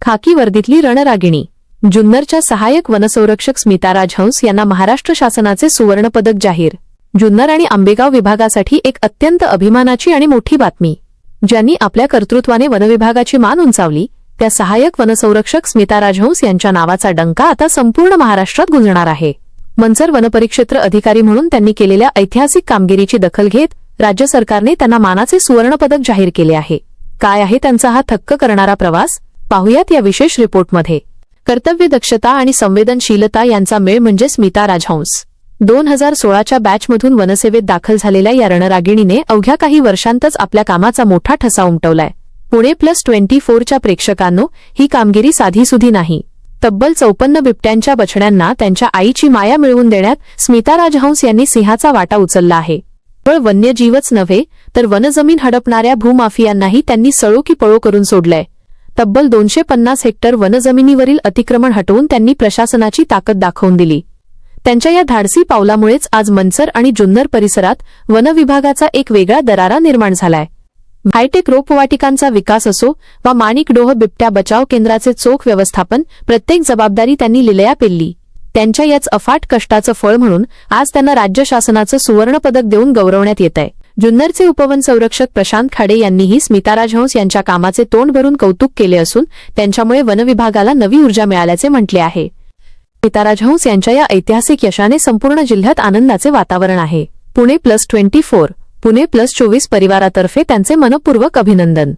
खाकी वर्दीतली रणरागिणी. जुन्नरच्या सहाय्यक वनसंरक्षक स्मिता राजहंस यांना महाराष्ट्र शासनाचे सुवर्णपदक जाहीर. जुन्नर आणि आंबेगाव विभागासाठी एक अत्यंत अभिमानाची आणि मोठी बातमी. ज्यांनी आपल्या कर्तृत्वाने वनविभागाची मान उंचावली त्या सहाय्यक वनसंरक्षक स्मिता राजहंस यांच्या नावाचा डंका आता संपूर्ण महाराष्ट्रात गुंजणार आहे. मंचर वनपरिक्षेत्र अधिकारी म्हणून त्यांनी केलेल्या ऐतिहासिक कामगिरीची दखल घेत राज्य सरकारने त्यांना मानाचे सुवर्णपदक जाहीर केले आहे. काय आहे त्यांचा हा थक्क करणारा प्रवास, पाहुयात या विशेष रिपोर्टमध्ये. कर्तव्यदक्षता आणि संवेदनशीलता यांचा मेळ म्हणजे स्मिता राजहंस. 2016च्या बॅचमधून वनसेवेत दाखल झालेल्या या रणरागिणीने अवघ्या काही वर्षांतच आपल्या कामाचा मोठा ठसा उमटवलाय. पुणे+24च्या प्रेक्षकांनो, ही कामगिरी साधीसुधी नाही. तब्बल 54 बिबट्यांच्या बछड्यांना त्यांच्या आईची माया मिळवून देण्यात स्मिता राजहंस यांनी सिंहाचा वाटा उचलला आहे. केवळ वन्यजीवच नव्हे तर वनजमीन हडपणाऱ्या भूमाफियांनाही त्यांनी सळो की पळो करून सोडलंय. तब्बल 250 हेक्टर वनजमिनीवरील अतिक्रमण हटवून त्यांनी प्रशासनाची ताकद दाखवून दिली. त्यांच्या या धाडसी पावलामुळेच आज मंचर आणि जुन्नर परिसरात वनविभागाचा एक वेगळा दरारा निर्माण झालाय. हायटेक रोपवाटिकांचा विकास असो वा माणिकडोह बिबट्या बचाव केंद्राचे चोख व्यवस्थापन, प्रत्येक जबाबदारी त्यांनी लिलया पेलली. त्यांच्या याच अफाट कष्टाचं फळ म्हणून आज त्यांना राज्य शासनाचं सुवर्णपदक देऊन गौरवण्यात येतंय. जुन्नरचे उपवन संरक्षक प्रशांत खाडे यांनीही स्मिता राजहंस यांच्या कामाचे तोंड भरून कौतुक केले असून त्यांच्यामुळे वनविभागाला नवी ऊर्जा मिळाल्याचे म्हटले आहे. स्मिता राजहंस यांच्या या ऐतिहासिक यशाने संपूर्ण जिल्ह्यात आनंदाचे वातावरण आहे. पुणे+24, पुणे+24 परिवारातर्फे त्यांचे मनपूर्वक अभिनंदन.